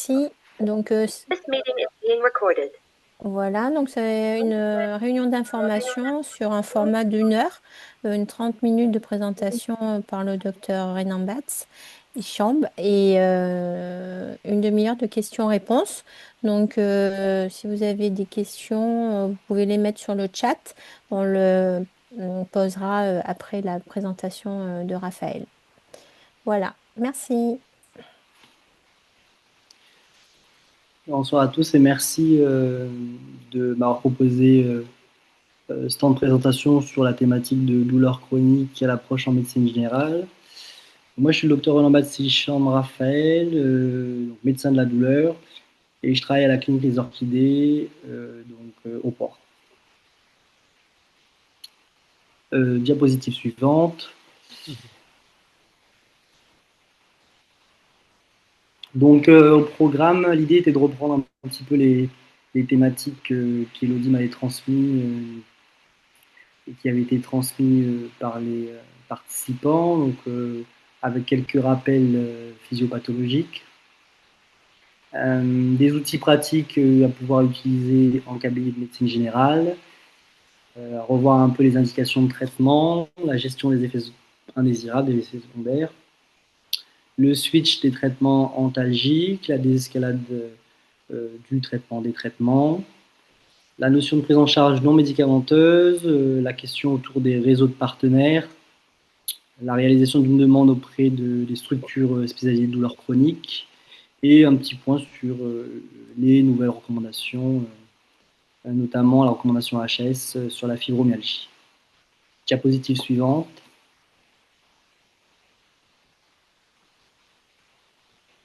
merci. Donc, This meeting is being recorded. voilà, donc c'est une réunion d'information sur un format d'1 heure, une 30 minutes de présentation par le docteur Renan Batz, Chambre, et une demi-heure de questions-réponses. Donc, si vous avez des questions, vous pouvez les mettre sur le chat. On posera après la présentation de Raphaël. Voilà, merci. Bonsoir à tous et merci de m'avoir proposé ce temps de présentation sur la thématique de douleur chronique à l'approche en médecine générale. Moi, je suis le docteur Roland Batsicham Raphaël, donc médecin de la douleur, et je travaille à la clinique Les Orchidées, au Port. Diapositive suivante. Donc, au programme, l'idée était de reprendre un petit peu les thématiques qu'Elodie m'avait transmises et qui avaient été transmises par les participants, donc avec quelques rappels physiopathologiques. Des outils pratiques à pouvoir utiliser en cabinet de médecine générale, revoir un peu les indications de traitement, la gestion des effets indésirables, des effets secondaires, le switch des traitements antalgiques, la désescalade du traitement des traitements, la notion de prise en charge non médicamenteuse, la question autour des réseaux de partenaires, la réalisation d'une demande auprès des structures spécialisées de douleurs chroniques et un petit point sur les nouvelles recommandations, notamment la recommandation HAS sur la fibromyalgie. Diapositive suivante.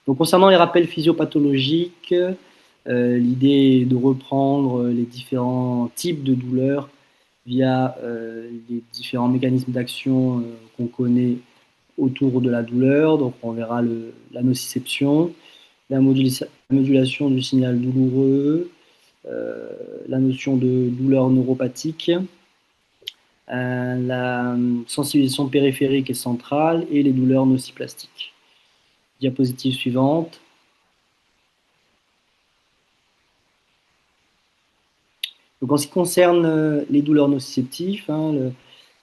Donc, concernant les rappels physiopathologiques, l'idée est de reprendre les différents types de douleurs via les différents mécanismes d'action qu'on connaît autour de la douleur. Donc, on verra la nociception, la modulation du signal douloureux, la notion de douleur neuropathique, la sensibilisation périphérique et centrale et les douleurs nociplastiques. Diapositive suivante. Donc, en ce qui concerne les douleurs nociceptives,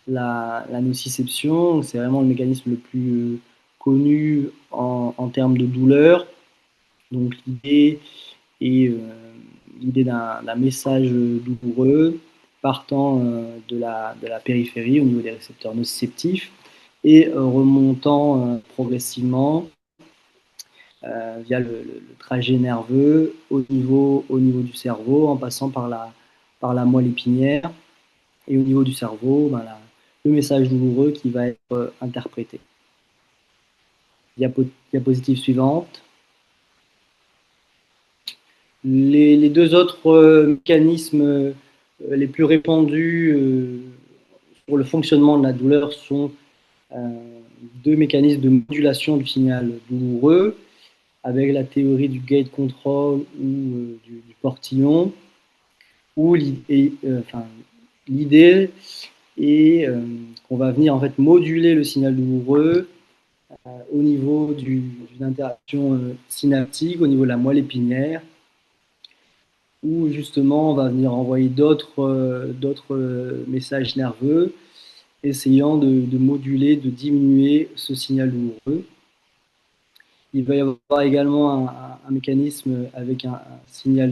la nociception, c'est vraiment le mécanisme le plus connu en termes de douleur. Donc, l'idée est l'idée d'un message douloureux partant de la périphérie au niveau des récepteurs nociceptifs et remontant progressivement via le trajet nerveux au niveau du cerveau en passant par la moelle épinière et au niveau du cerveau, le message douloureux qui va être interprété. Diapositive suivante. Les deux autres mécanismes les plus répandus pour le fonctionnement de la douleur sont deux mécanismes de modulation du signal douloureux avec la théorie du gate control ou du portillon, où l'idée est qu'on va venir en fait moduler le signal douloureux au niveau d'une interaction synaptique, au niveau de la moelle épinière, où justement on va venir envoyer d'autres messages nerveux, essayant de moduler, de diminuer ce signal douloureux. Il va y avoir également un mécanisme avec un signal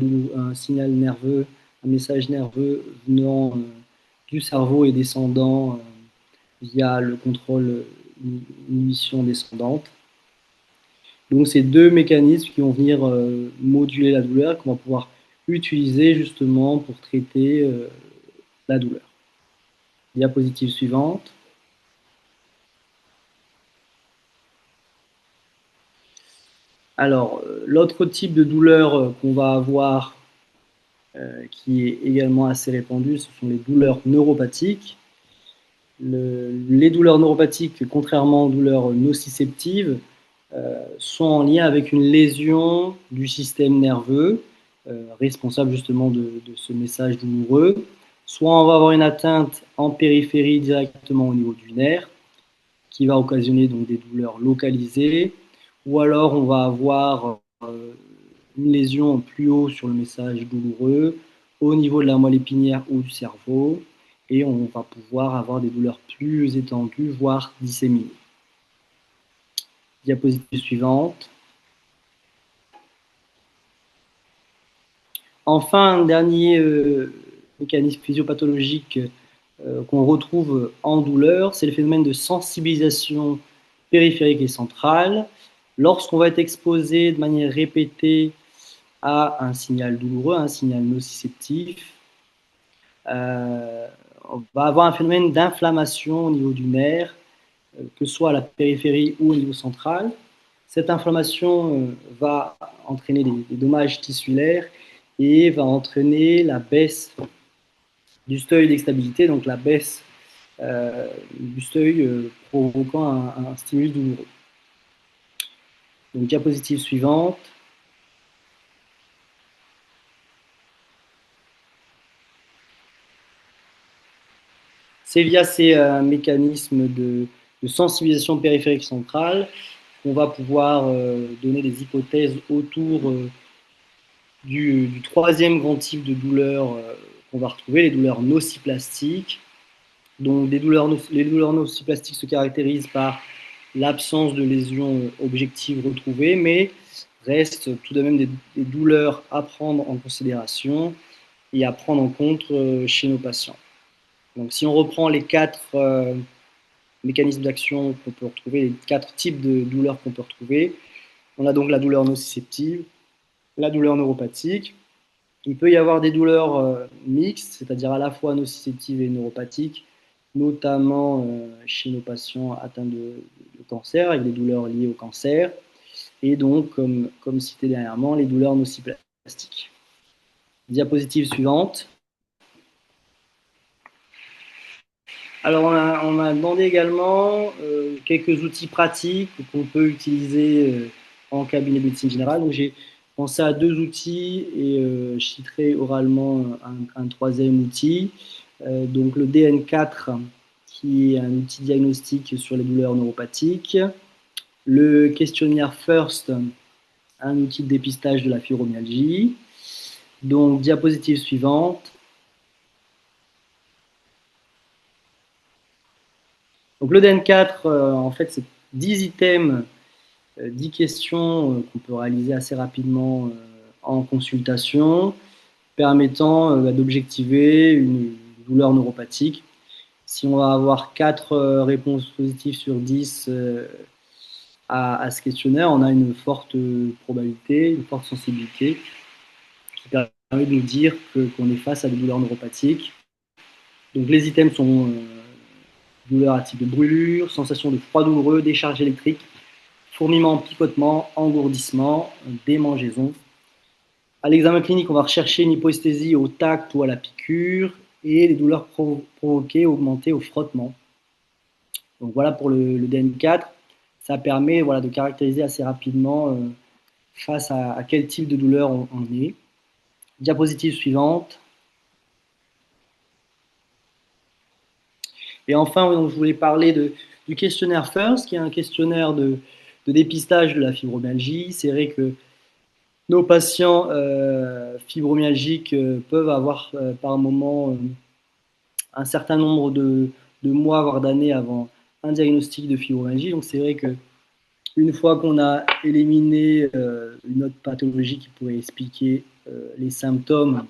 nerveux, un message nerveux venant du cerveau et descendant via le contrôle inhibition descendante. Donc, c'est deux mécanismes qui vont venir moduler la douleur, qu'on va pouvoir utiliser justement pour traiter la douleur. Diapositive suivante. Alors, l'autre type de douleur qu'on va avoir, qui est également assez répandu, ce sont les douleurs neuropathiques. Les douleurs neuropathiques, contrairement aux douleurs nociceptives, sont en lien avec une lésion du système nerveux, responsable justement de ce message douloureux. Soit on va avoir une atteinte en périphérie directement au niveau du nerf, qui va occasionner donc des douleurs localisées, ou alors on va avoir une lésion plus haut sur le message douloureux, au niveau de la moelle épinière ou du cerveau, et on va pouvoir avoir des douleurs plus étendues, voire disséminées. Diapositive suivante. Enfin, un dernier mécanisme physiopathologique qu'on retrouve en douleur, c'est le phénomène de sensibilisation périphérique et centrale. Lorsqu'on va être exposé de manière répétée à un signal douloureux, un signal nociceptif, on va avoir un phénomène d'inflammation au niveau du nerf, que ce soit à la périphérie ou au niveau central. Cette inflammation va entraîner des dommages tissulaires et va entraîner la baisse du seuil d'extabilité, donc la baisse du seuil provoquant un stimulus douloureux. Donc, diapositive suivante. C'est via ces mécanismes de sensibilisation périphérique centrale qu'on va pouvoir donner des hypothèses autour du troisième grand type de douleur qu'on va retrouver, les douleurs nociplastiques. Donc, les douleurs nociplastiques se caractérisent par l'absence de lésions objectives retrouvées, mais restent tout de même des douleurs à prendre en considération et à prendre en compte chez nos patients. Donc, si on reprend les 4 mécanismes d'action qu'on peut retrouver, les 4 types de douleurs qu'on peut retrouver, on a donc la douleur nociceptive, la douleur neuropathique. Il peut y avoir des douleurs mixtes, c'est-à-dire à la fois nociceptives et neuropathiques, notamment chez nos patients atteints de cancer, avec des douleurs liées au cancer, et donc, comme cité dernièrement, les douleurs nociplastiques. Diapositive suivante. Alors, on a demandé également quelques outils pratiques qu'on peut utiliser en cabinet de médecine générale. Donc, j'ai pensé à 2 outils et je citerai oralement un troisième outil. Donc, le DN4, qui est un outil diagnostique sur les douleurs neuropathiques. Le questionnaire FIRST, un outil de dépistage de la fibromyalgie. Donc, diapositive suivante. Donc, le DN4, en fait, c'est 10 items, 10 questions qu'on peut réaliser assez rapidement en consultation, permettant d'objectiver une douleur neuropathique. Si on va avoir 4 réponses positives sur 10 à ce questionnaire, on a une forte probabilité, une forte sensibilité qui permet de nous dire qu'on est face à des douleurs neuropathiques. Donc, les items sont douleur à type de brûlure, sensation de froid douloureux, décharge électrique, fourmillement, picotement, engourdissement, démangeaison. À l'examen clinique, on va rechercher une hypoesthésie au tact ou à la piqûre et les douleurs provoquées, augmentées au frottement. Donc voilà pour le DN4. Ça permet de caractériser assez rapidement face à quel type de douleur on est. Diapositive suivante. Et enfin, donc, je voulais parler du questionnaire FIRST, qui est un questionnaire de dépistage de la fibromyalgie. C'est vrai que nos patients fibromyalgiques peuvent avoir par moment un certain nombre de mois, voire d'années avant un diagnostic de fibromyalgie. Donc c'est vrai qu'une fois qu'on a éliminé une autre pathologie qui pourrait expliquer les symptômes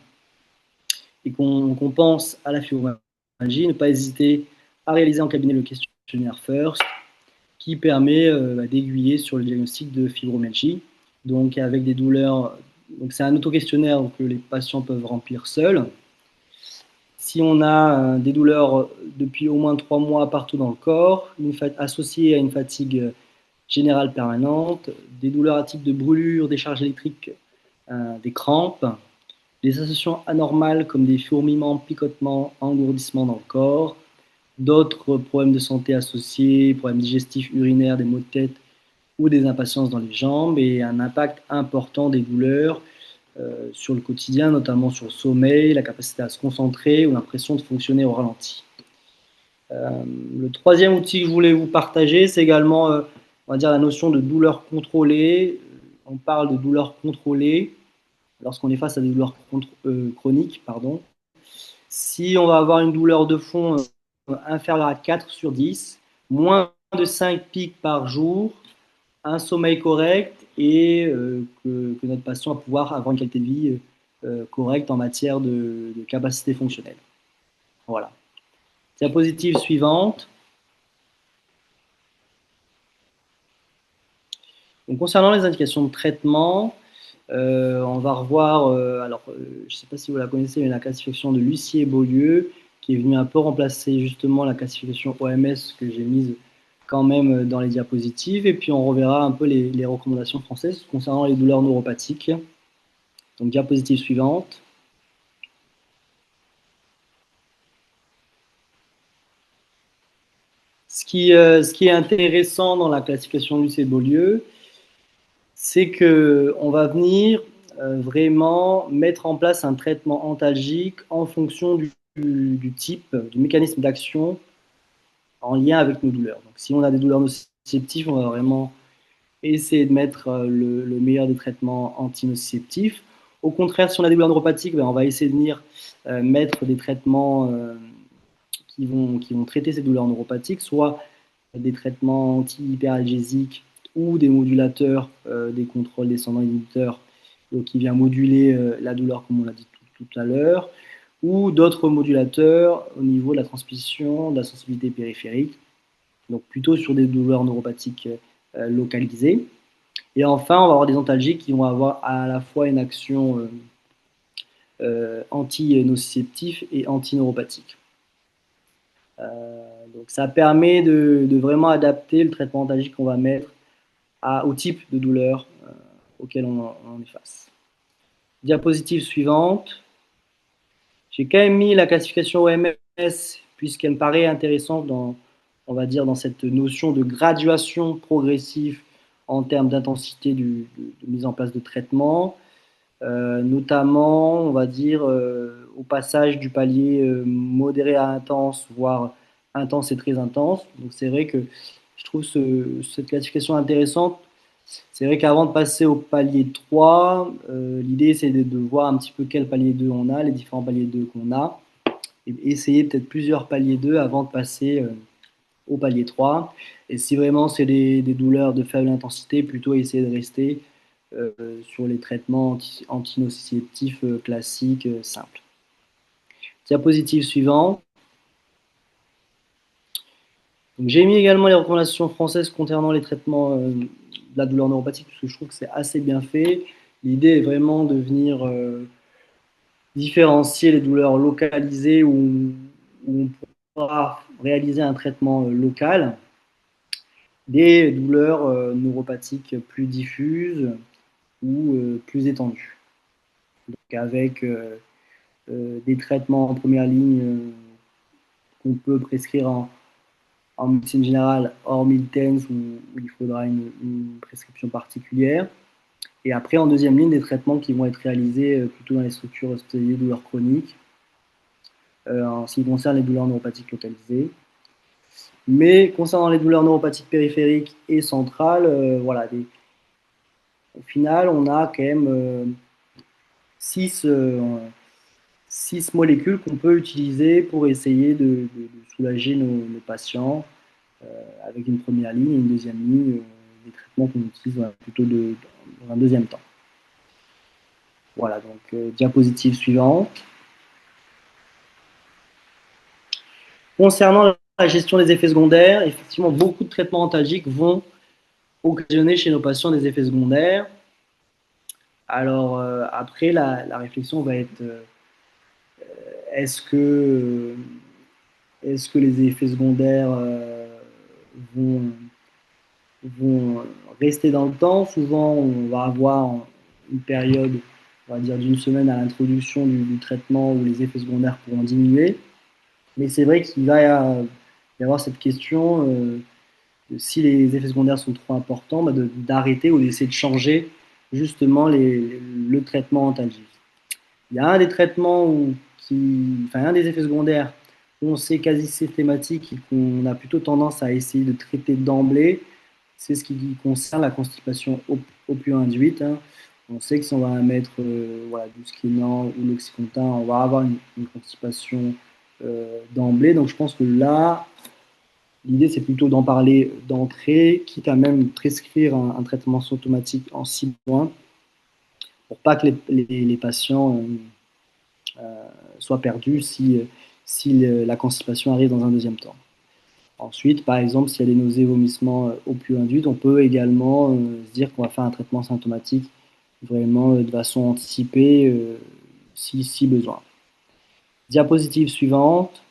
et qu'on pense à la fibromyalgie, ne pas hésiter à réaliser en cabinet le questionnaire FIRST qui permet d'aiguiller sur le diagnostic de fibromyalgie. Donc avec des douleurs, donc c'est un auto-questionnaire que les patients peuvent remplir seuls. Si on a des douleurs depuis au moins 3 mois partout dans le corps, associées à une fatigue générale permanente, des douleurs à type de brûlure, décharge électrique, des crampes, des associations anormales comme des fourmillements, picotements, engourdissements dans le corps, d'autres problèmes de santé associés, problèmes digestifs, urinaires, des maux de tête ou des impatiences dans les jambes et un impact important des douleurs sur le quotidien, notamment sur le sommeil, la capacité à se concentrer ou l'impression de fonctionner au ralenti. Le troisième outil que je voulais vous partager, c'est également on va dire la notion de douleur contrôlée, on parle de douleurs contrôlées lorsqu'on est face à des douleurs chroniques. Pardon. Si on va avoir une douleur de fond inférieure à 4 sur 10, moins de 5 pics par jour, un sommeil correct et que notre patient va pouvoir avoir une qualité de vie correcte en matière de capacité fonctionnelle. Voilà. Diapositive suivante. Donc, concernant les indications de traitement, on va revoir, je ne sais pas si vous la connaissez, mais la classification de Lussier-Beaulieu, qui est venue un peu remplacer justement la classification OMS que j'ai mise quand même dans les diapositives. Et puis on reverra un peu les recommandations françaises concernant les douleurs neuropathiques. Donc, diapositive suivante. Ce qui est intéressant dans la classification Lussier-Beaulieu, c'est qu'on va venir vraiment mettre en place un traitement antalgique en fonction du type, du mécanisme d'action en lien avec nos douleurs. Donc, si on a des douleurs nociceptives, on va vraiment essayer de mettre le meilleur des traitements antinociceptifs. Au contraire, si on a des douleurs neuropathiques, ben, on va essayer de venir mettre des traitements qui vont traiter ces douleurs neuropathiques, soit des traitements anti-hyperalgésiques ou des modulateurs, des contrôles descendants inhibiteurs, donc qui vient moduler la douleur, comme on l'a dit tout à l'heure, ou d'autres modulateurs au niveau de la transmission, de la sensibilité périphérique, donc plutôt sur des douleurs neuropathiques localisées. Et enfin, on va avoir des antalgiques qui vont avoir à la fois une action anti-nociceptive et anti-neuropathique. Donc ça permet de vraiment adapter le traitement antalgique qu'on va mettre au type de douleur auquel on est face. Diapositive suivante. J'ai quand même mis la classification OMS puisqu'elle me paraît intéressante on va dire, dans cette notion de graduation progressive en termes d'intensité de mise en place de traitement, notamment, on va dire, au passage du palier modéré à intense, voire intense et très intense. Donc c'est vrai que je trouve cette classification intéressante. C'est vrai qu'avant de passer au palier 3, l'idée c'est de voir un petit peu quel palier 2 on a, les différents paliers 2 qu'on a, et essayer peut-être plusieurs paliers 2 avant de passer au palier 3. Et si vraiment c'est des douleurs de faible intensité, plutôt essayer de rester sur les traitements antinociceptifs classiques simples. Diapositive suivante. J'ai mis également les recommandations françaises concernant les traitements de la douleur neuropathique, parce que je trouve que c'est assez bien fait. L'idée est vraiment de venir différencier les douleurs localisées où on pourra réaliser un traitement local des douleurs neuropathiques plus diffuses ou plus étendues. Donc avec des traitements en première ligne qu'on peut prescrire en médecine générale hors militens où il faudra une prescription particulière. Et après, en deuxième ligne, des traitements qui vont être réalisés plutôt dans les structures hospitalières douleurs chroniques en ce qui concerne les douleurs neuropathiques localisées. Mais concernant les douleurs neuropathiques périphériques et centrales, voilà, au final, on a quand même 6 molécules qu'on peut utiliser pour essayer de soulager nos patients avec une première ligne et une deuxième ligne, des traitements qu'on utilise plutôt dans un deuxième temps. Voilà, donc diapositive suivante. Concernant la gestion des effets secondaires, effectivement, beaucoup de traitements antalgiques vont occasionner chez nos patients des effets secondaires. Alors après, la réflexion va être est-ce que les effets secondaires vont rester dans le temps? Souvent, on va avoir une période, on va dire, d'une semaine à l'introduction du traitement où les effets secondaires pourront diminuer. Mais c'est vrai qu'il va y avoir cette question si les effets secondaires sont trop importants, d'arrêter ou d'essayer de changer justement le traitement antalgique. Il y a un des traitements un des effets secondaires qu'on sait quasi systématique et qu'on a plutôt tendance à essayer de traiter d'emblée, c'est ce qui concerne la constipation opio-induite. Hein. On sait que si on va mettre voilà, du Skinan ou l'Oxycontin, on va avoir une constipation d'emblée. Donc je pense que là, l'idée c'est plutôt d'en parler d'entrée, quitte à même prescrire un traitement symptomatique en 6 points, pour pas que les patients soient perdus si la constipation arrive dans un deuxième temps. Ensuite, par exemple, s'il y a des nausées, vomissements opio-induits, on peut également se dire qu'on va faire un traitement symptomatique vraiment de façon anticipée si besoin. Diapositive suivante.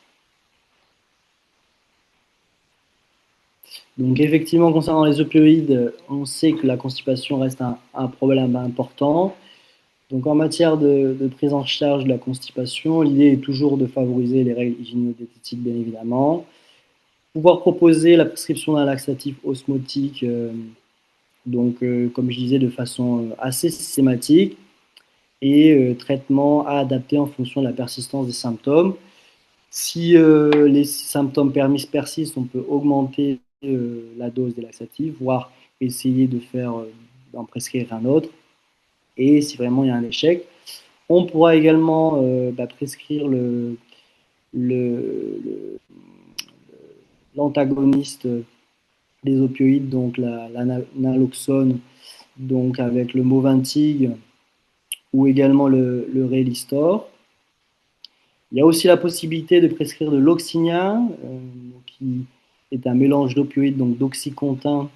Donc effectivement, concernant les opioïdes, on sait que la constipation reste un problème important. Donc en matière de prise en charge de la constipation, l'idée est toujours de favoriser les règles hygiéno-diététiques, bien évidemment. Pouvoir proposer la prescription d'un laxatif osmotique, comme je disais, de façon assez systématique, et traitement à adapter en fonction de la persistance des symptômes. Si les symptômes persistent, on peut augmenter la dose des laxatifs, voire essayer d'en prescrire un autre. Et si vraiment il y a un échec, on pourra également prescrire l'antagoniste des opioïdes, donc la naloxone, donc avec le Moventig ou également le Relistor. Il y a aussi la possibilité de prescrire de l'oxynien, qui est un mélange d'opioïdes, donc d'oxycontin,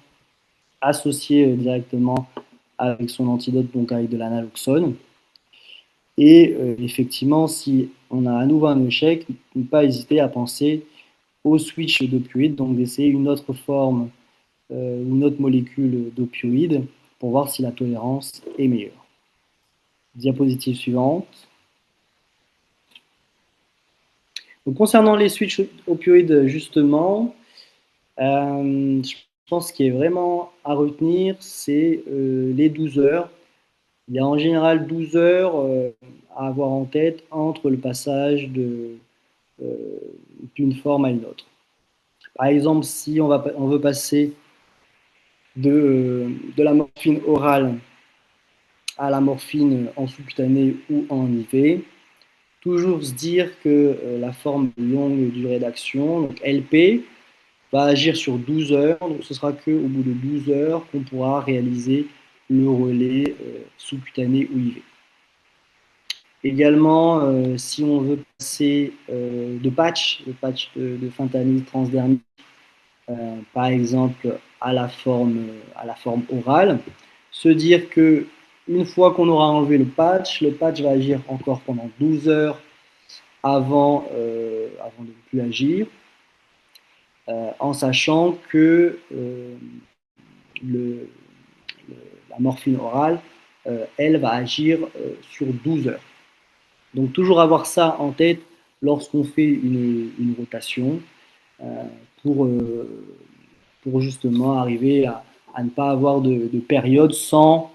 associé directement avec son antidote, donc avec de la naloxone. Et effectivement, si on a à nouveau un échec, ne pas hésiter à penser au switch d'opioïdes, donc d'essayer une autre forme, une autre molécule d'opioïdes pour voir si la tolérance est meilleure. Diapositive suivante. Donc, concernant les switches opioïdes, justement, je pense qu'il est vraiment à retenir, c'est les 12 heures. Il y a en général 12 heures à avoir en tête entre le passage d'une forme à une autre. Par exemple, si on veut passer de la morphine orale à la morphine en sous-cutané ou en IV, toujours se dire que la forme de longue durée d'action, donc LP, va agir sur 12 heures, donc ce sera qu'au bout de 12 heures qu'on pourra réaliser le relais sous-cutané ou IV. Également, si on veut passer le patch de fentanyl transdermique, par exemple à la forme orale, se dire que une fois qu'on aura enlevé le patch va agir encore pendant 12 heures avant de ne plus agir, en sachant que la morphine orale, elle va agir sur 12 heures. Donc toujours avoir ça en tête lorsqu'on fait une rotation pour justement arriver à ne pas avoir de période sans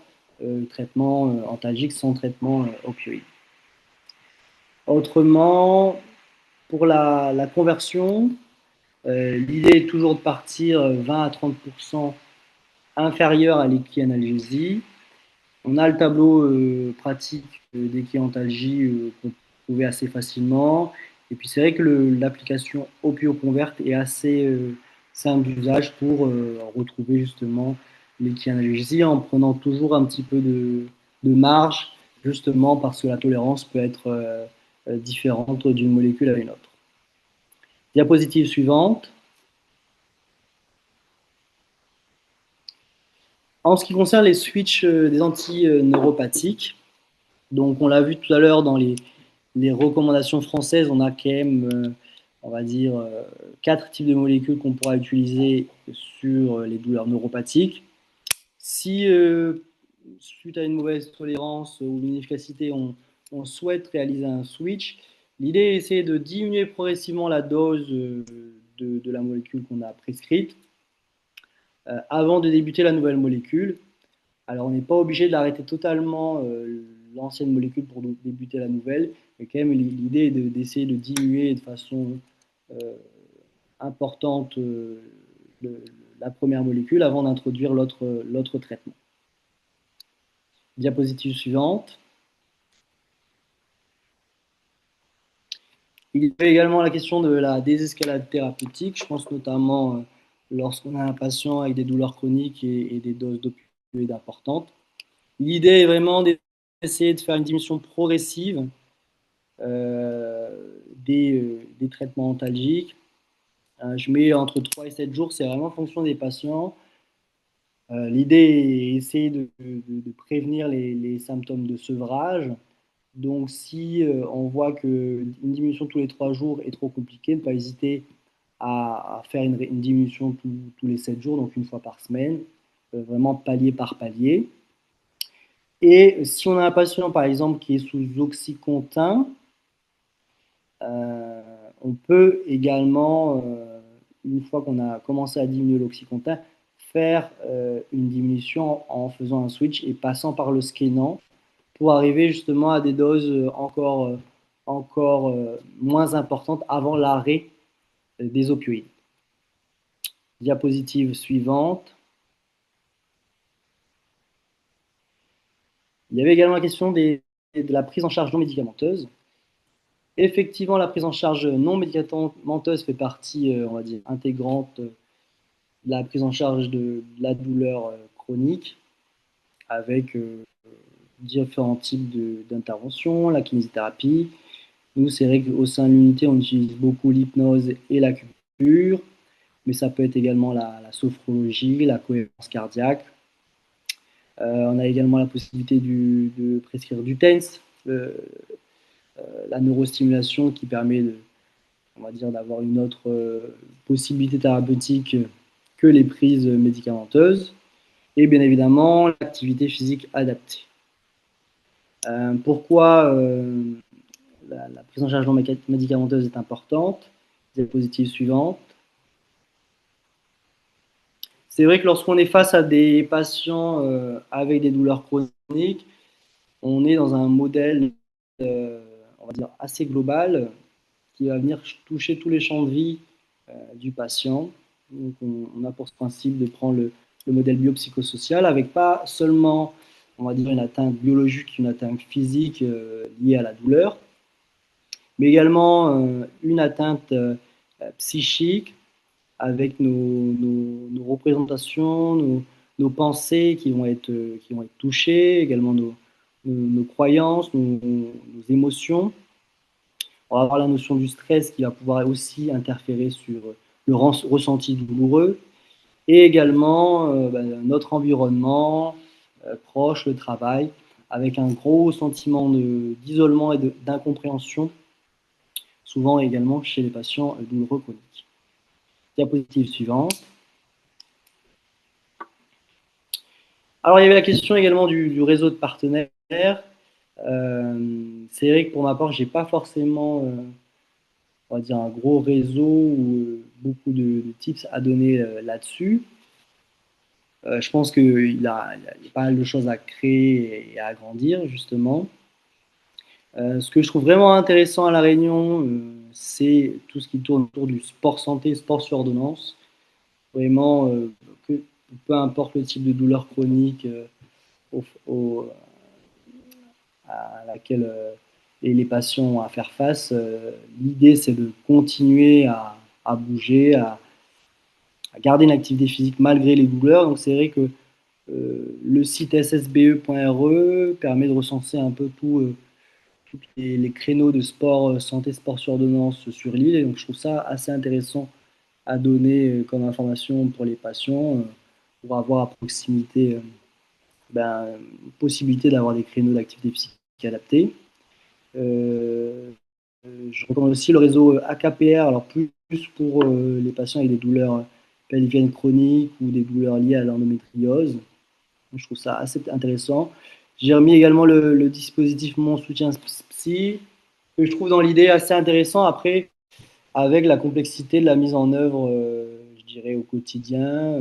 traitement antalgique, sans traitement opioïde. Autrement, pour la conversion, l'idée est toujours de partir 20 à 30% inférieur à l'équianalgésie. On a le tableau pratique d'équiantalgie qu'on peut trouver assez facilement. Et puis c'est vrai que l'application OpioConvert est assez simple d'usage pour retrouver justement l'équianalgésie en prenant toujours un petit peu de marge, justement parce que la tolérance peut être différente d'une molécule à une autre. Diapositive suivante. En ce qui concerne les switches des antineuropathiques, donc on l'a vu tout à l'heure dans les recommandations françaises, on a quand même, on va dire, 4 types de molécules qu'on pourra utiliser sur les douleurs neuropathiques. Si, suite à une mauvaise tolérance ou une inefficacité, on souhaite réaliser un switch, l'idée est d'essayer de diminuer progressivement la dose de la molécule qu'on a prescrite avant de débuter la nouvelle molécule. Alors, on n'est pas obligé l'arrêter totalement, l'ancienne molécule, pour débuter la nouvelle, mais quand même, l'idée est d'essayer de diminuer de façon importante la première molécule avant d'introduire l'autre traitement. Diapositive suivante. Il y a également la question de la désescalade thérapeutique. Je pense notamment lorsqu'on a un patient avec des douleurs chroniques et des doses d'opioïdes importantes. L'idée est vraiment d'essayer de faire une diminution progressive des traitements antalgiques. Je mets entre 3 et 7 jours, c'est vraiment en fonction des patients. L'idée est d'essayer de prévenir les symptômes de sevrage. Donc, si on voit qu'une diminution tous les 3 jours est trop compliquée, ne pas hésiter à faire une diminution tous les 7 jours, donc une fois par semaine, vraiment palier par palier. Et si on a un patient, par exemple, qui est sous Oxycontin, on peut également, une fois qu'on a commencé à diminuer l'Oxycontin, faire une diminution en faisant un switch et passant par le scannant pour arriver justement à des doses encore moins importantes avant l'arrêt des opioïdes. Diapositive suivante. Il y avait également la question de la prise en charge non médicamenteuse. Effectivement, la prise en charge non médicamenteuse fait partie, on va dire, intégrante de la prise en charge de la douleur chronique avec différents types d'interventions, la kinésithérapie. Nous, c'est vrai qu'au sein de l'unité, on utilise beaucoup l'hypnose et l'acupuncture, mais ça peut être également la sophrologie, la cohérence cardiaque. On a également la possibilité de prescrire du TENS, la neurostimulation qui permet on va dire, d'avoir une autre possibilité thérapeutique que les prises médicamenteuses. Et bien évidemment, l'activité physique adaptée. Pourquoi la prise en charge non médicamenteuse est importante? Diapositive suivante. C'est vrai que lorsqu'on est face à des patients avec des douleurs chroniques, on est dans un modèle, on va dire, assez global qui va venir toucher tous les champs de vie du patient. Donc on a pour ce principe de prendre le modèle biopsychosocial avec pas seulement, on va dire, une atteinte biologique, une atteinte physique liée à la douleur, mais également une atteinte psychique avec nos représentations, nos pensées qui vont être touchées, également nos croyances, nos émotions. On va avoir la notion du stress qui va pouvoir aussi interférer sur le ressenti douloureux et également notre environnement proche, le travail, avec un gros sentiment d'isolement et d'incompréhension, souvent également chez les patients douloureux chroniques. Diapositive suivante. Alors, il y avait la question également du réseau de partenaires. C'est vrai que pour ma part, je n'ai pas forcément, on va dire, un gros réseau ou beaucoup de tips à donner là-dessus. Je pense qu'il y a pas mal de choses à créer et à agrandir, justement. Ce que je trouve vraiment intéressant à La Réunion, c'est tout ce qui tourne autour du sport santé, sport sur ordonnance. Vraiment, peu importe le type de douleur chronique à laquelle les patients ont à faire face, l'idée c'est de continuer à bouger, à garder une activité physique malgré les douleurs. Donc c'est vrai que le site ssbe.re permet de recenser un peu tous les créneaux de sport, santé, sport sur ordonnance sur l'île. Et donc je trouve ça assez intéressant à donner comme information pour les patients pour avoir à proximité possibilité d'avoir des créneaux d'activité physique adaptés. Je recommande aussi le réseau AKPR, alors plus pour les patients avec des douleurs pelviennes chroniques ou des douleurs liées à l'endométriose. Je trouve ça assez intéressant. J'ai remis également le dispositif Mon Soutien Psy, que je trouve dans l'idée assez intéressant. Après, avec la complexité de la mise en œuvre, je dirais, au quotidien,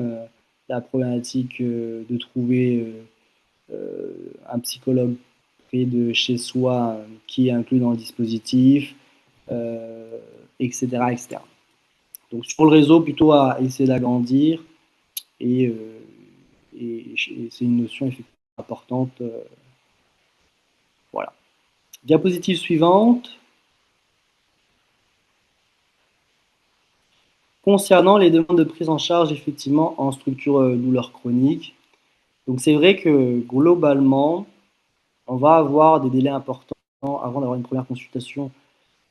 la problématique de trouver un psychologue près de chez soi qui est inclus dans le dispositif, etc., etc. Donc sur le réseau, plutôt à essayer d'agrandir et c'est une notion effectivement importante. Voilà. Diapositive suivante. Concernant les demandes de prise en charge effectivement en structure douleur chronique, donc c'est vrai que globalement, on va avoir des délais importants avant d'avoir une première consultation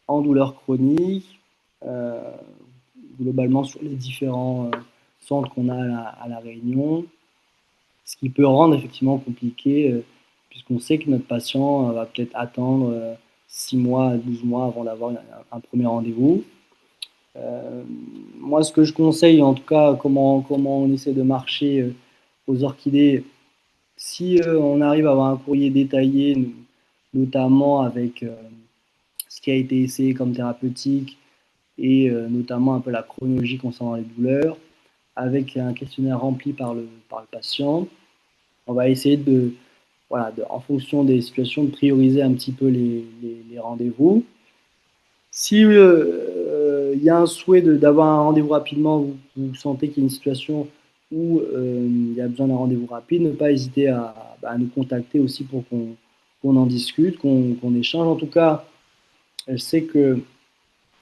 en douleur chronique, globalement sur les différents centres qu'on a à la Réunion, ce qui peut rendre effectivement compliqué, puisqu'on sait que notre patient va peut-être attendre 6 mois à 12 mois avant d'avoir un premier rendez-vous. Moi, ce que je conseille, en tout cas, comment on essaie de marcher aux orchidées, si on arrive à avoir un courrier détaillé, notamment avec ce qui a été essayé comme thérapeutique et notamment un peu la chronologie concernant les douleurs, avec un questionnaire rempli par le patient, on va essayer en fonction des situations, de prioriser un petit peu les rendez-vous. Si il y a un souhait d'avoir un rendez-vous rapidement, vous sentez qu'il y a une situation où il y a besoin d'un rendez-vous rapide, ne pas hésiter à nous contacter aussi pour qu'on en discute, qu'on échange. En tout cas, je sais que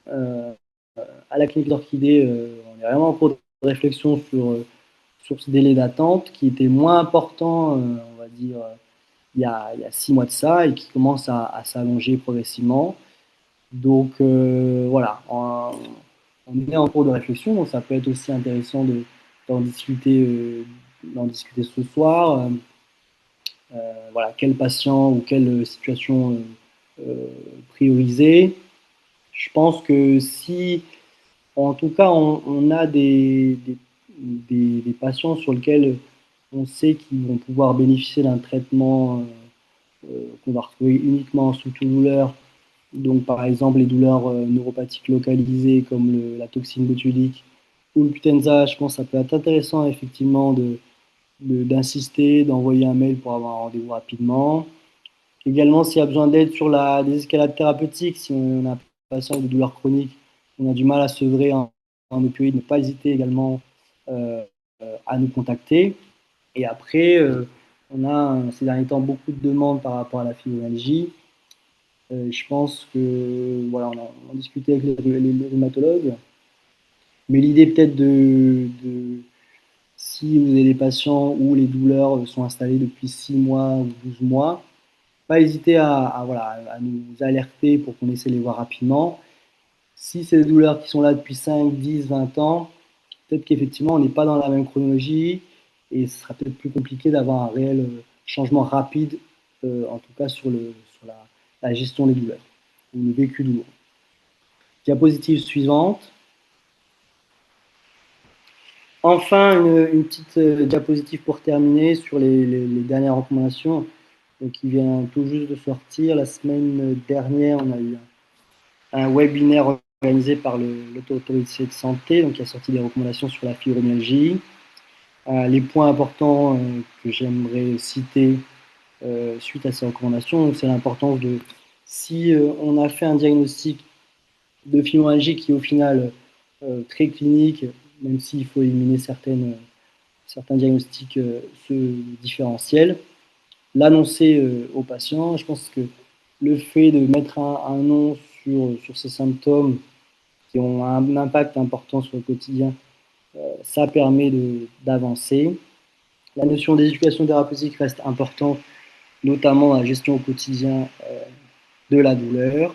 à la clinique d'Orchidée, on est vraiment en cours de réflexion sur ce délai d'attente qui était moins important, on va dire, il y a 6 mois de ça et qui commence à s'allonger progressivement. Donc voilà, on est en cours de réflexion, donc ça peut être aussi intéressant d'en discuter, ce soir. Voilà, quel patient ou quelle situation prioriser. Je pense que si, en tout cas, on a des patients sur lesquels on sait qu'ils vont pouvoir bénéficier d'un traitement qu'on va retrouver uniquement en structure douleur. Donc, par exemple, les douleurs neuropathiques localisées comme la toxine botulique ou le Putenza, je pense que ça peut être intéressant effectivement d'insister, d'envoyer un mail pour avoir un rendez-vous rapidement. Également, s'il y a besoin d'aide sur des escalades thérapeutiques, si on a un patient avec des douleurs chroniques, on a du mal à sevrer en opioïdes, ne pas hésiter également à nous contacter. Et après, on a ces derniers temps beaucoup de demandes par rapport à la fibromyalgie. Je pense que voilà, on a discuté avec les rhumatologues, mais l'idée peut-être si vous avez des patients où les douleurs sont installées depuis 6 mois ou 12 mois, pas hésiter voilà, à nous alerter pour qu'on essaie de les voir rapidement. Si c'est des douleurs qui sont là depuis 5, 10, 20 ans, peut-être qu'effectivement on n'est pas dans la même chronologie et ce sera peut-être plus compliqué d'avoir un réel changement rapide, en tout cas sur la gestion des douleurs ou le vécu douloureux. Diapositive suivante. Enfin, une petite diapositive pour terminer sur les dernières recommandations qui vient tout juste de sortir. La semaine dernière, on a eu un webinaire organisé par l'autorité de santé, donc qui a sorti des recommandations sur la fibromyalgie. Les points importants que j'aimerais citer suite à ces recommandations, c'est l'importance de, si on a fait un diagnostic de fibromyalgie qui est au final très clinique, même s'il faut éliminer certains diagnostics différentiels, l'annoncer aux patients. Je pense que le fait de mettre un nom sur ces symptômes qui ont un impact important sur le quotidien, ça permet d'avancer. La notion d'éducation thérapeutique reste importante, notamment dans la gestion au quotidien de la douleur.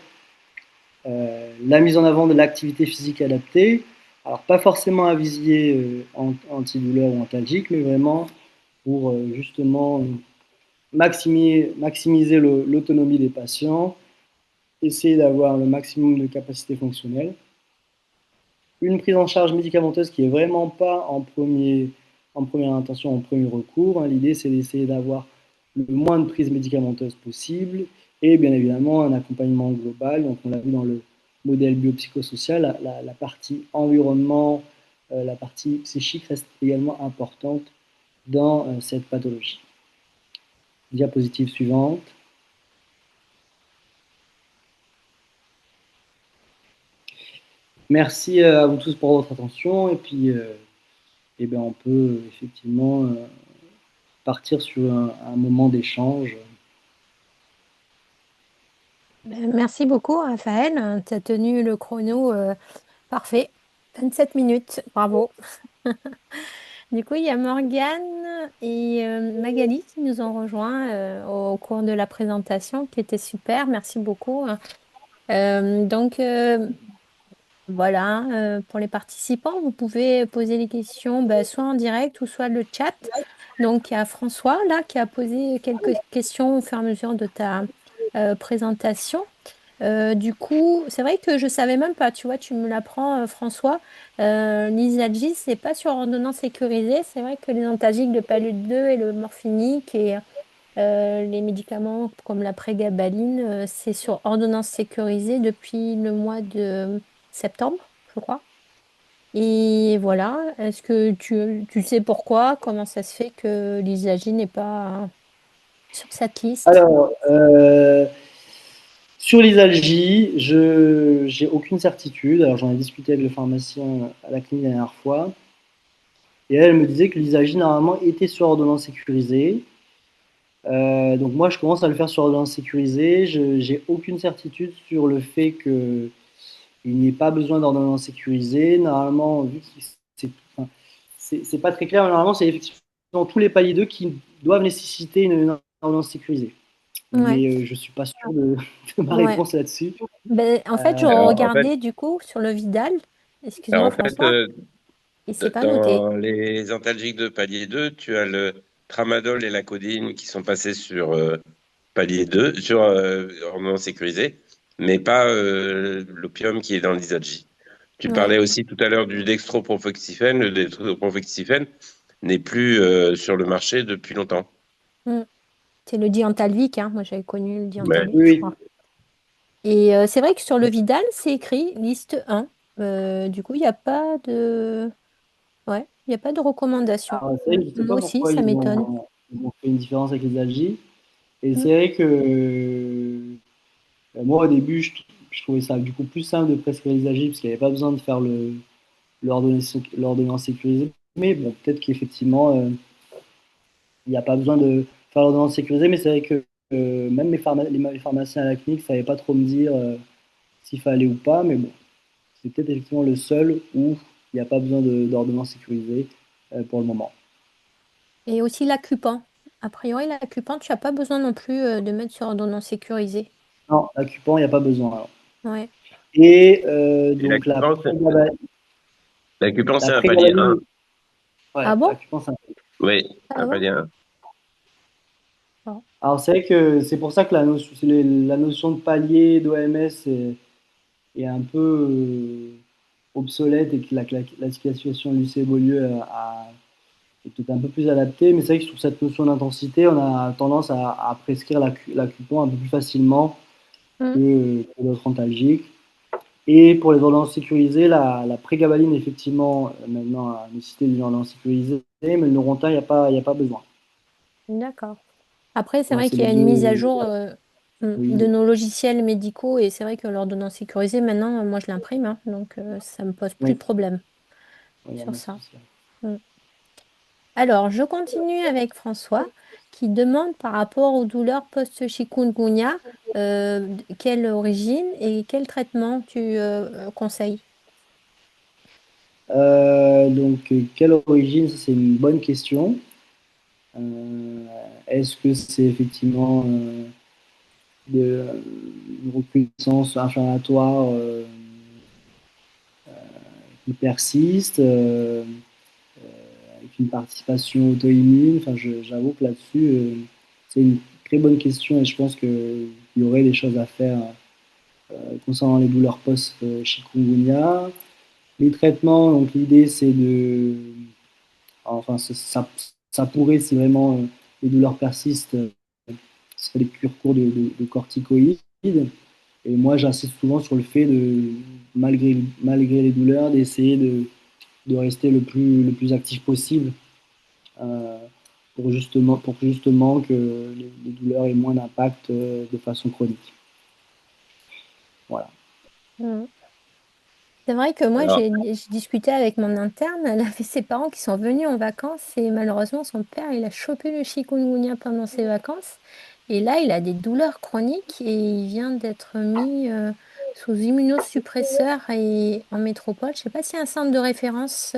La mise en avant de l'activité physique adaptée, alors pas forcément à visier antidouleur ou antalgique, mais vraiment pour justement maximiser l'autonomie des patients, essayer d'avoir le maximum de capacité fonctionnelle. Une prise en charge médicamenteuse qui est vraiment pas en première intention, en premier recours. Hein. L'idée, c'est d'essayer d'avoir le moins de prises médicamenteuses possible et bien évidemment un accompagnement global. Donc, on l'a vu dans le modèle biopsychosocial, la partie environnement, la partie psychique reste également importante dans cette pathologie. Diapositive suivante. Merci à vous tous pour votre attention et puis et ben, on peut effectivement partir sur un moment d'échange. Merci beaucoup, Raphaël. Tu as tenu le chrono parfait. 27 minutes, bravo. Du coup, il y a Morgane et Magali qui nous ont rejoints au cours de la présentation, qui était super. Merci beaucoup. Donc, voilà, pour les participants, vous pouvez poser les questions soit en direct ou soit le chat. Donc, il y a François là qui a posé quelques questions au fur et à mesure de ta présentation. Du coup, c'est vrai que je savais même pas, tu vois, tu me l'apprends, François. L'Isagis, c'est pas sur ordonnance sécurisée. C'est vrai que les antalgiques de palude 2 et le morphinique et les médicaments comme la prégabaline, c'est sur ordonnance sécurisée depuis le mois de septembre, je crois. Et voilà, est-ce que tu sais pourquoi, comment ça se fait que l'Isagis n'est pas sur cette liste? Alors, sur les algies, je j'ai aucune certitude. Alors, j'en ai discuté avec le pharmacien à la clinique la dernière fois. Et elle me disait que l'Isagis, normalement, était sur ordonnance sécurisée. Donc, moi, je commence à le faire sur ordonnance sécurisée. Je j'ai aucune certitude sur le fait qu'il n'y ait pas besoin d'ordonnance sécurisée. Normalement, vu que c'est enfin, c'est pas très clair, mais normalement, c'est effectivement tous les paliers 2 qui doivent nécessiter une ordonnance sécurisée. Ouais, Mais je ne suis pas sûr de ma ouais. réponse là-dessus. En fait, je Alors, en fait, regardais du coup sur le Vidal. alors, Excuse-moi, en fait François, et c'est pas noté. dans les antalgiques de palier 2, tu as le tramadol et la codéine qui sont passés sur palier 2, sur hormones sécurisées, mais pas l'opium qui est dans l'Isadji. Tu Ouais. parlais aussi tout à l'heure du dextropropoxyphène. Le dextropropoxyphène n'est plus sur le marché depuis longtemps. Mm. C'est le diantalvic, hein. Moi, j'avais connu le Ouais. diantalvic, je Oui, crois. Et c'est vrai que sur le Vidal, c'est écrit liste 1. Du coup, il n'y a pas de... Ouais, il n'y a pas de recommandation. alors, c'est vrai que je ne sais Moi pas aussi, pourquoi ça m'étonne. ils ont fait une différence avec les algies. Et Mm. c'est vrai que moi, au début, je trouvais ça du coup plus simple de prescrire les algies parce qu'il n'y avait pas besoin de faire l'ordonnance sécurisée. Mais bon, peut-être qu'effectivement, il n'y a pas besoin de faire l'ordonnance sécurisée. Mais c'est vrai que même les pharmaciens à la clinique ne savaient pas trop me dire s'il fallait ou pas. Mais bon, c'est peut-être effectivement le seul où il n'y a pas besoin d'ordonnance sécurisée pour le moment. Et aussi l'accupant. A priori, l'accupant, tu n'as pas besoin non plus de mettre sur ordonnance sécurisée. Non, l'accupant, il n'y a pas besoin. Alors. Ouais. Et Et donc l'acupuncture, la c'est un palier 1. prégabaline, ouais, Ah bon? l'accupant, c'est un peu. Oui, Ah un ouais? palier 1. Bon. Alors c'est vrai que c'est pour ça que la notion de palier d'OMS est un peu obsolète et que la situation de Lucé Beaulieu est peut-être un peu plus adaptée. Mais c'est vrai que sur cette notion d'intensité, on a tendance à prescrire l'accupant un peu plus facilement Mm. que d'autres antalgiques. Et pour les ordonnances sécurisées, la prégabaline, effectivement, maintenant a nécessité d'une ordonnance sécurisée, mais le Neurontin, il y a pas besoin. D'accord. Après, c'est Voilà, vrai c'est qu'il y les a une mise à deux. jour de Oui, nos logiciels médicaux et c'est vrai que l'ordonnance sécurisée, maintenant, moi, je l'imprime, hein, donc ça me pose plus de oui, problème il y a sur un ça. souci. Mm. Alors, je continue avec François qui demande par rapport aux douleurs post-chikungunya, quelle origine et quel traitement tu conseilles? Quelle origine? Ça, c'est une bonne question. Euh, Est-ce que c'est effectivement une recrudescence inflammatoire qui persiste avec une participation auto-immune? Enfin, j'avoue que là-dessus, c'est une très bonne question et je pense qu'il y aurait des choses à faire concernant les douleurs post-chikungunya. Les traitements, donc l'idée c'est de enfin, ça pourrait, si vraiment les douleurs persistent, ce serait des cures courtes de corticoïdes. Et moi, j'insiste souvent sur le fait de, malgré les douleurs, d'essayer de rester le plus actif possible euh, pour justement que les douleurs aient moins d'impact de façon chronique. Voilà. Mm. C'est vrai que moi, Alors, j'ai discuté avec mon interne. Elle avait ses parents qui sont venus en vacances et malheureusement, son père, il a chopé le chikungunya pendant ses vacances. Et là, il a des douleurs chroniques et il vient d'être mis sous immunosuppresseur et en métropole. Je sais pas s'il y a un centre de référence.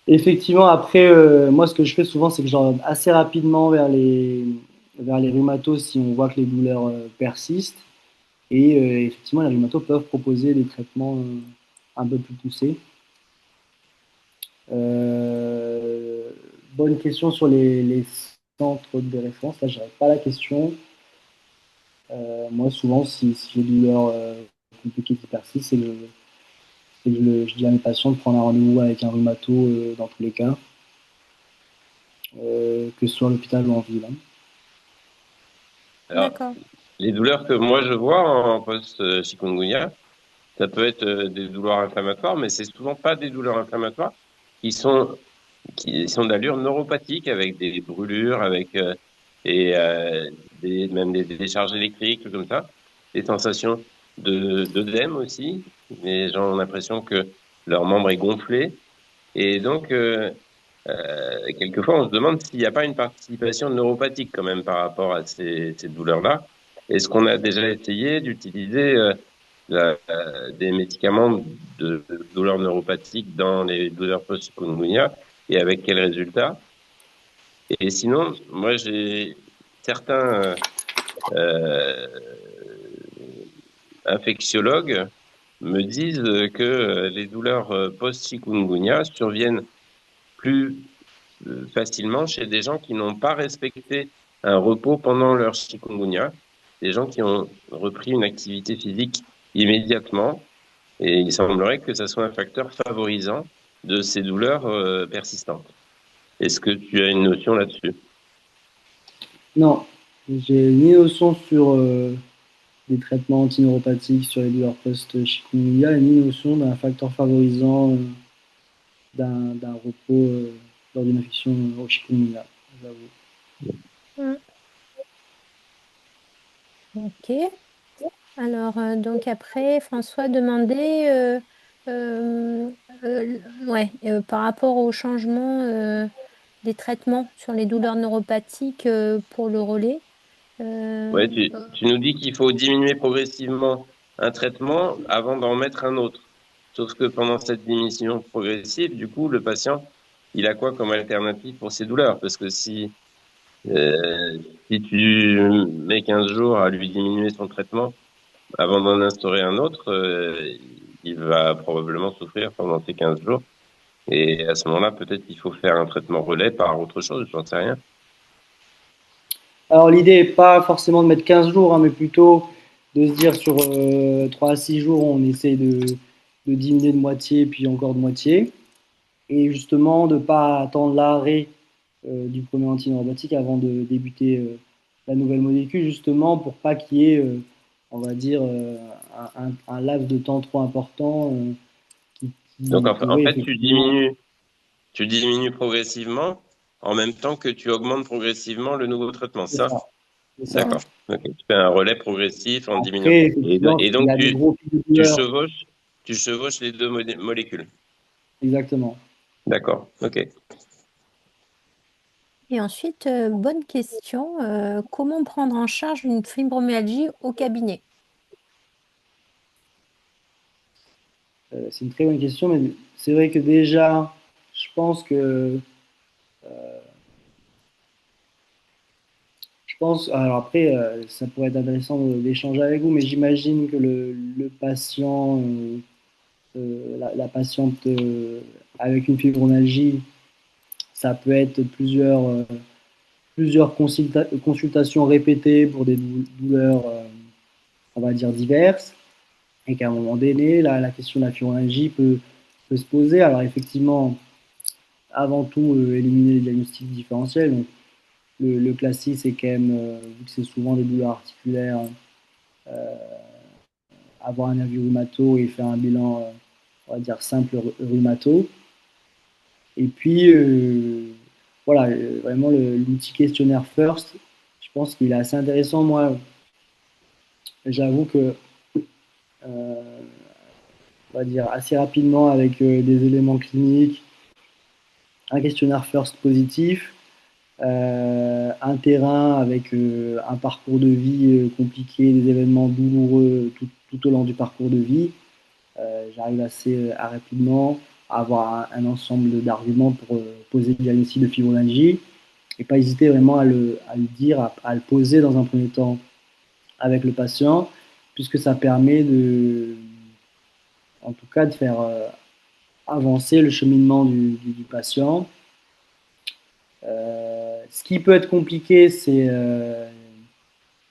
Effectivement, après, moi, ce que je fais souvent, c'est que j'oriente assez rapidement vers les rhumatos si on voit que les douleurs persistent. Et effectivement, les rhumatos peuvent proposer des traitements un peu plus poussés. Euh, Bonne question sur les centres de référence. Là, je n'aurais pas la question. Moi, souvent, si j'ai des douleurs compliquées qui persistent, je dis à mes patients de prendre un rendez-vous avec un rhumato dans tous les cas, que ce soit à l'hôpital ou en ville, hein. alors, D'accord. les douleurs que moi je vois en post-chikungunya, ça peut être des douleurs inflammatoires, mais c'est souvent pas des douleurs inflammatoires qui sont qui sont d'allure neuropathique avec des brûlures, avec et même des décharges électriques, tout comme ça, des sensations de d'œdème aussi. Les gens ont l'impression que leur membre est gonflé et donc quelquefois on se demande s'il n'y a pas une participation neuropathique quand même par rapport à ces douleurs-là. Est-ce qu'on a déjà essayé d'utiliser des médicaments de douleurs neuropathiques dans les douleurs post-chikungunya et avec quels résultats? Et sinon, moi, j'ai certains infectiologues me disent que les douleurs post-chikungunya surviennent plus facilement chez des gens qui n'ont pas respecté un repos pendant leur chikungunya, des gens qui ont repris une activité physique immédiatement. Et il semblerait que ça soit un facteur favorisant de ces douleurs persistantes. Est-ce que tu as une notion là-dessus? Non, j'ai ni notion sur des traitements antineuropathiques sur les douleurs post-chikungunya, et ni notion d'un facteur favorisant d'un repos lors d'une infection au chikungunya, j'avoue. Mm. Ok. Alors, donc après, François demandait, ouais, par rapport au changement des traitements sur les douleurs neuropathiques pour le relais. Ouais, Euh, tu nous dis qu'il faut diminuer progressivement un traitement avant d'en mettre un autre. Sauf que pendant cette diminution progressive, du coup, le patient, il a quoi comme alternative pour ses douleurs? Parce que si tu mets 15 jours à lui diminuer son traitement avant d'en instaurer un autre, il va probablement souffrir pendant ces 15 jours. Et à ce moment-là, peut-être qu'il faut faire un traitement relais par autre chose, j'en sais rien. Alors l'idée n'est pas forcément de mettre 15 jours, hein, mais plutôt de se dire sur 3 à 6 jours, on essaie de diminuer de moitié, puis encore de moitié. Et justement, de ne pas attendre l'arrêt du premier antineuropathie avant de débuter la nouvelle molécule, justement pour pas qu'il y ait, on va dire, un laps de temps trop important Donc, qui en pourrait fait, effectivement. tu diminues progressivement en même temps que tu augmentes progressivement le nouveau traitement, C'est ça? ça. C'est ça. mm, D'accord. Ok. Tu fais un relais progressif en diminuant. Après, effectivement, Et s'il y donc, a des gros pics de tu douleur, chevauches, tu chevauches les deux molécules. exactement. D'accord. Ok. et ensuite, bonne question, comment prendre en charge une fibromyalgie au cabinet? C'est une très bonne question, mais c'est vrai que déjà, je pense que alors après, ça pourrait être intéressant d'échanger avec vous, mais j'imagine que le patient, la patiente avec une fibromyalgie, ça peut être plusieurs consultations répétées pour des douleurs, on va dire, diverses, et qu'à un moment donné, la question de la fibromyalgie peut se poser. Alors effectivement, avant tout, éliminer les diagnostics différentiels. Donc, le classique, c'est quand même, vu que c'est souvent des douleurs articulaires, avoir un avis rhumato et faire un bilan, on va dire, simple rhumato. Et puis, voilà, vraiment l'outil questionnaire First, je pense qu'il est assez intéressant. Moi, j'avoue que on va dire, assez rapidement avec des éléments cliniques, un questionnaire FIRST positif, un terrain avec un parcours de vie compliqué, des événements douloureux tout au long du parcours de vie. J'arrive assez rapidement à avoir un ensemble d'arguments pour poser le diagnostic de fibromyalgie et pas hésiter vraiment à le dire, à le poser dans un premier temps avec le patient, puisque ça permet en tout cas, de faire avancer le cheminement du patient. Ce qui peut être compliqué, c'est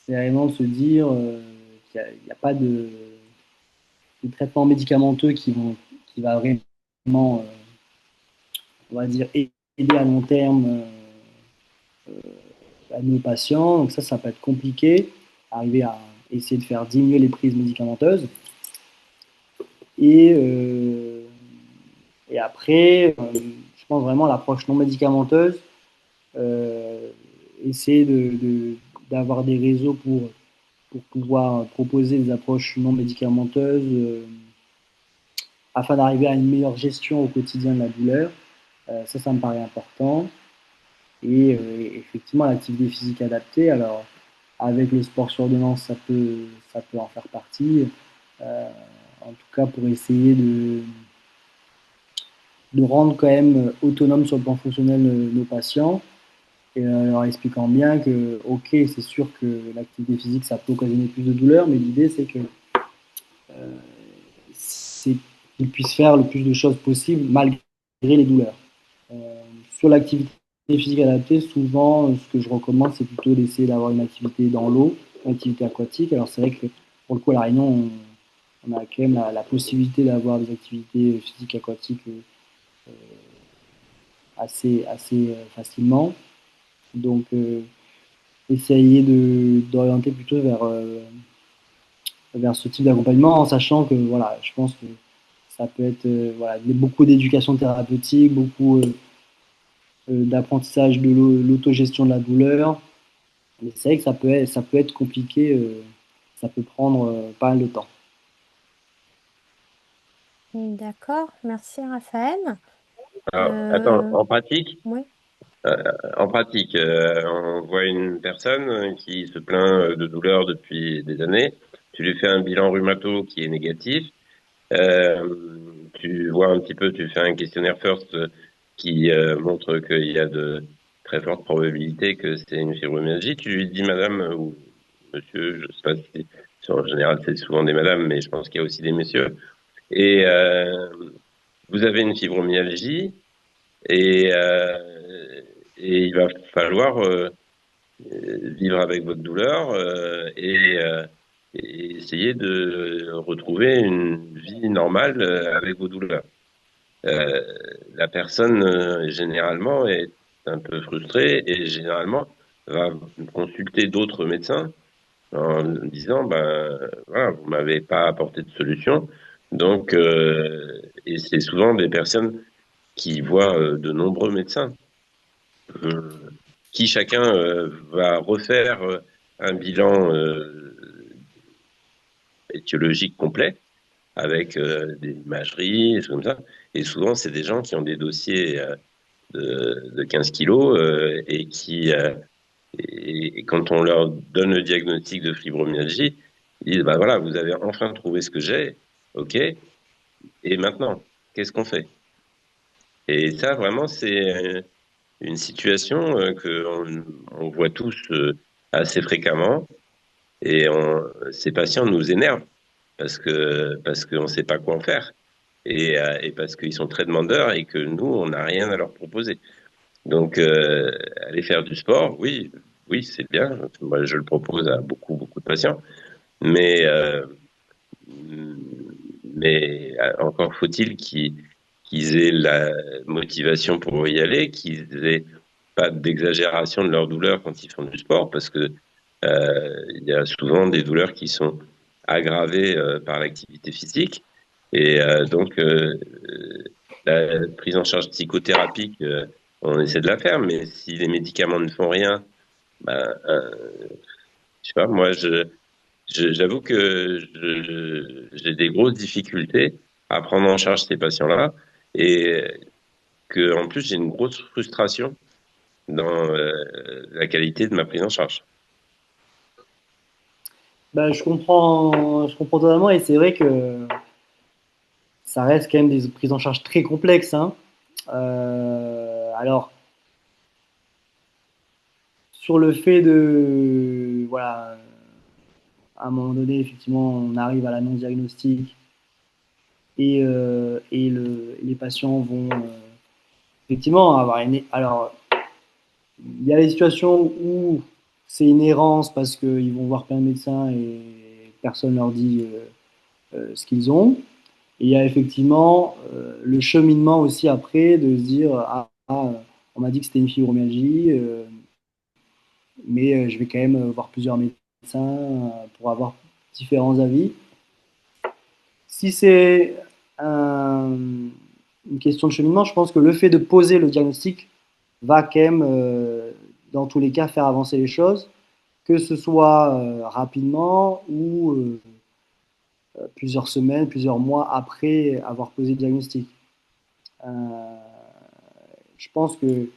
vraiment de se dire qu'il n'y a pas de traitement médicamenteux qui va vraiment, on va dire, aider à long terme à nos patients. Donc ça peut être compliqué, arriver à essayer de faire diminuer les prises médicamenteuses. Et, euh, et après, je pense vraiment à l'approche non médicamenteuse, essayer d'avoir des réseaux pour pouvoir proposer des approches non médicamenteuses afin d'arriver à une meilleure gestion au quotidien de la douleur. Ça me paraît important. Et effectivement, l'activité physique adaptée, alors avec le sport sur ordonnance, ça peut en faire partie. En tout cas, pour essayer de rendre quand même autonome sur le plan fonctionnel nos patients, et leur expliquant bien que, ok, c'est sûr que l'activité physique, ça peut occasionner plus de douleur, mais l'idée, c'est que c'est qu'ils puissent faire le plus de choses possible malgré les douleurs. Sur l'activité physique adaptée, souvent, ce que je recommande, c'est plutôt d'essayer d'avoir une activité dans l'eau, une activité aquatique. Alors, c'est vrai que pour le coup, à La Réunion, on a quand même la possibilité d'avoir des activités physiques aquatiques assez facilement. Donc, essayer d'orienter plutôt vers ce type d'accompagnement, en sachant que, voilà, je pense que ça peut être voilà, beaucoup d'éducation thérapeutique, beaucoup d'apprentissage de l'autogestion de la douleur. Mais c'est vrai que ça peut être compliqué, ça peut prendre pas mal de temps. D'accord, merci Raphaël. Alors, attends, Euh, oui. en pratique, on voit une personne qui se plaint de douleur depuis des années. Tu lui fais un bilan rhumato qui est négatif. Tu vois un petit peu, tu fais un questionnaire FIRST qui montre qu'il y a de très fortes probabilités que c'est une fibromyalgie. Tu lui dis, madame ou monsieur, je sais pas si en général c'est souvent des madames, mais je pense qu'il y a aussi des messieurs. Et vous avez une fibromyalgie et, euh, et il va falloir vivre avec votre douleur et essayer de retrouver une vie normale avec vos douleurs. Euh, la personne généralement est un peu frustrée et généralement va consulter d'autres médecins en disant ben voilà, vous m'avez pas apporté de solution. Donc et c'est souvent des personnes qui voient de nombreux médecins euh, qui chacun va refaire un bilan étiologique complet avec des imageries, des choses comme ça. Et souvent, c'est des gens qui ont des dossiers de 15 kilos et quand on leur donne le diagnostic de fibromyalgie, ils disent, bah voilà, vous avez enfin trouvé ce que j'ai, ok, et maintenant, qu'est-ce qu'on fait? Et ça, vraiment, c'est une situation que on voit tous assez fréquemment et ces patients nous énervent parce qu'on ne sait pas quoi en faire et parce qu'ils sont très demandeurs et que nous, on n'a rien à leur proposer. Donc, aller faire du sport, oui, oui, c'est bien. Moi, je le propose à beaucoup, beaucoup de patients, mais encore faut-il qu'ils aient la motivation pour y aller, qu'ils aient pas d'exagération de leur douleur quand ils font du sport, parce que il y a souvent des douleurs qui sont aggravées par l'activité physique, et donc la prise en charge psychothérapique, on essaie de la faire, mais si les médicaments ne font rien, ben, je sais pas, moi j'avoue que j'ai des grosses difficultés à prendre en charge ces patients-là et que en plus j'ai une grosse frustration dans la qualité de ma prise en charge. Bah, je comprends totalement et c'est vrai que ça reste quand même des prises en charge très complexes, hein. Alors, sur le fait de, voilà, à un moment donné, effectivement, on arrive à l'annonce diagnostic et les patients vont effectivement avoir une. Alors, il y a les situations où c'est une errance parce qu'ils vont voir plein de médecins et personne leur dit ce qu'ils ont. Et il y a effectivement le cheminement aussi après de se dire on m'a dit que c'était une fibromyalgie, mais je vais quand même voir plusieurs médecins pour avoir différents avis. Si c'est une question de cheminement, je pense que le fait de poser le diagnostic va quand même, dans tous les cas, faire avancer les choses, que ce soit rapidement ou plusieurs semaines, plusieurs mois après avoir posé le diagnostic. Euh, je pense que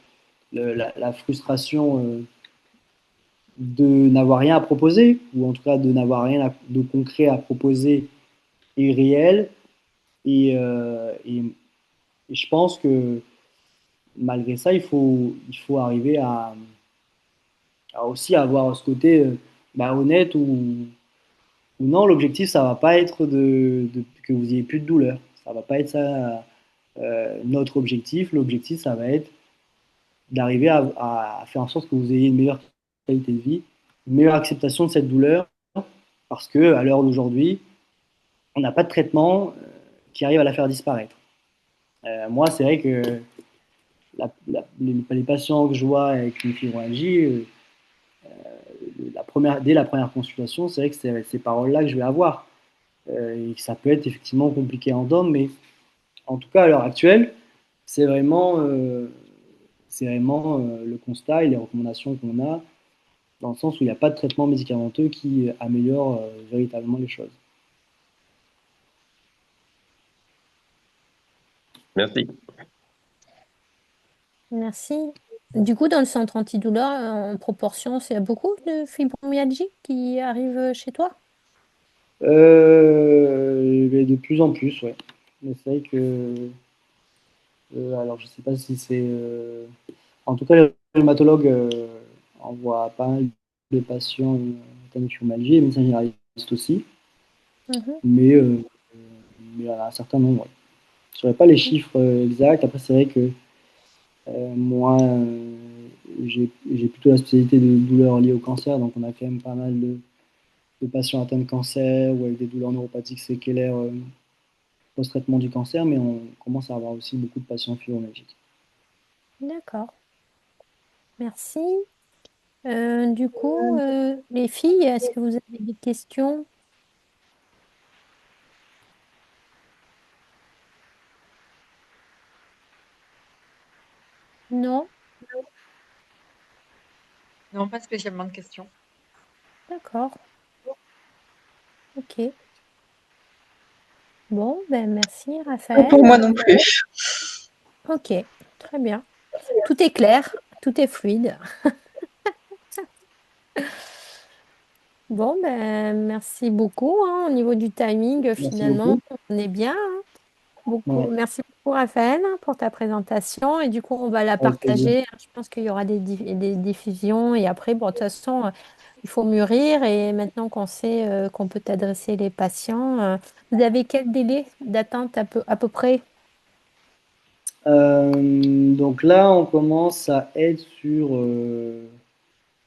la frustration de n'avoir rien à proposer, ou en tout cas de n'avoir rien de concret à proposer, est réelle. Et je pense que malgré ça, il faut arriver à aussi avoir ce côté honnête ou non, l'objectif, ça va pas être que vous ayez plus de douleur. Ça va pas être ça notre objectif. L'objectif, ça va être d'arriver à faire en sorte que vous ayez une meilleure qualité de vie, une meilleure acceptation de cette douleur, parce que à l'heure d'aujourd'hui, on n'a pas de traitement qui arrive à la faire disparaître. Moi, c'est vrai que les patients que je vois avec une fibromyalgie, dès la première consultation, c'est vrai que c'est ces paroles-là que je vais avoir. Et que ça peut être effectivement compliqué à entendre, mais en tout cas, à l'heure actuelle, c'est vraiment le constat et les recommandations qu'on a, dans le sens où il n'y a pas de traitement médicamenteux qui améliore véritablement les choses. Merci. Merci. Du coup, dans le centre antidouleur, en proportion, c'est beaucoup de fibromyalgie qui arrivent chez toi? Mais de plus en plus, ouais. Mais c'est vrai que, alors je ne sais pas si c'est, en tout cas, les rhumatologues envoient pas mal de patients atteints de fibromyalgie, les médecins généralistes aussi, Mhm. mais à un certain nombre. Ouais. Je ne saurais pas les chiffres exacts. Après, c'est vrai que moi, j'ai plutôt la spécialité de douleurs liées au cancer, donc on a quand même pas mal de patients atteints de cancer ou avec des douleurs neuropathiques séquelaires post-traitement du cancer, mais on commence à avoir aussi beaucoup de patients fibromyalgiques. D'accord. Merci. Du coup, les filles, est-ce que vous avez des questions? Non? Non, pas spécialement de questions. D'accord. Ok. Bon, ben merci, Pas pour moi Raphaël. non plus. Ok, très bien. Tout est clair, tout est fluide. Bon, ben merci beaucoup, hein. Au niveau du timing, Merci finalement, beaucoup. on est bien, hein. Beaucoup. Ouais, Merci beaucoup, Raphaël, pour ta présentation. Et du coup, on va la avec plaisir. partager. Je pense qu'il y aura des diffusions. Et après, bon, de toute façon, il faut mûrir. Et maintenant qu'on sait qu'on peut adresser les patients, vous avez quel délai d'attente à peu près? Donc là, on commence à être sur, je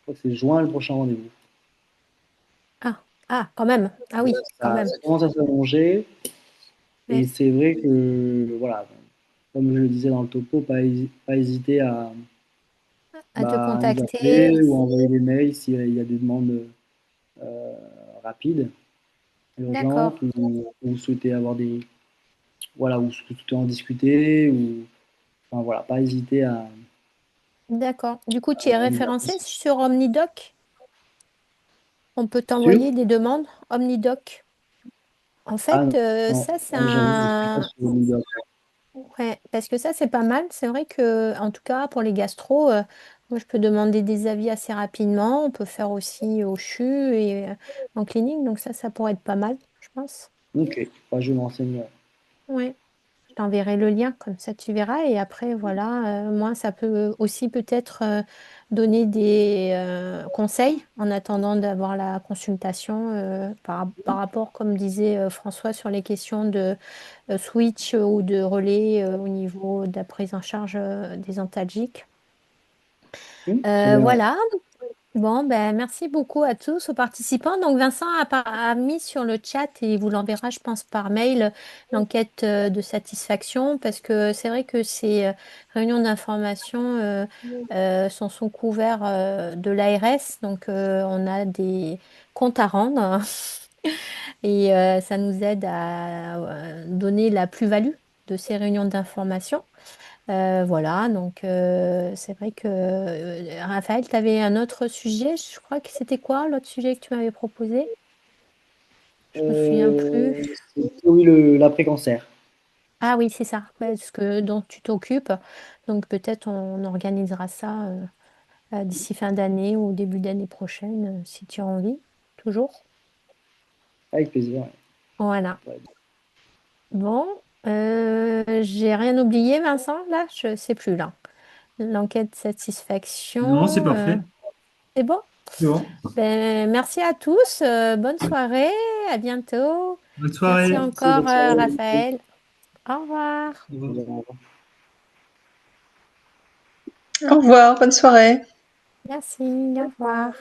crois que c'est juin le prochain rendez-vous. Ah, ah, quand même. Ah oui, quand Ça, même. ça commence à s'allonger. Et Ouais. c'est vrai que, voilà, comme je le disais dans le topo, pas hésiter À te à nous contacter. appeler ou à envoyer des mails s'il y a des demandes rapides, D'accord, urgentes, ou vous souhaitez avoir des, voilà, ou souhaitez en discuter, ou, enfin voilà, pas hésiter d'accord. Du coup, tu es à nous appeler. référencé sur OmniDoc. On peut Sûr? t'envoyer des demandes. OmniDoc. En Ah fait, non, non, ça, c'est je suis pas un... sur le Google. Ouais, parce que ça, c'est pas mal. C'est vrai que, en tout cas, pour les gastro, moi, je peux demander des avis assez rapidement. On peut faire aussi au CHU et en clinique. Donc ça pourrait être pas mal, je pense. Ok, bah, je vais m'enseigner. Ouais. Je t'enverrai le lien, comme ça tu verras. Et après, voilà, moi, ça peut aussi peut-être donner des conseils en attendant d'avoir la consultation par rapport, comme disait François, sur les questions de switch ou de relais au niveau de la prise en charge des antalgiques. Très bien, ouais. Voilà. Bon, ben, merci beaucoup à tous, aux participants. Donc, Vincent a mis sur le chat et il vous l'enverra, je pense, par mail, l'enquête de satisfaction, parce que c'est vrai que ces réunions d'information sont couverts de l'ARS, donc on a des comptes à rendre et ça nous aide à donner la plus-value de ces réunions d'information. Voilà, donc c'est vrai que Raphaël, tu avais un autre sujet, je crois que c'était quoi l'autre sujet que tu m'avais proposé? Je me souviens plus. Oui, l'après-cancer. Ah oui, c'est ça, ouais, ce que dont tu t'occupes. Donc peut-être on organisera ça d'ici fin d'année ou début d'année prochaine, si tu as envie, toujours. Avec plaisir. Voilà. Ouais. Bon, j'ai rien oublié, Vincent, là, je sais plus là. L'enquête de Non, c'est satisfaction, parfait. c'est bon? C'est bon. Ben, merci à tous. Bonne soirée. À bientôt. Bonne Merci soirée. Merci, bonne encore, soirée. Raphaël. Au revoir. Au revoir. Au revoir. Au revoir, bonne soirée. Merci. Au revoir.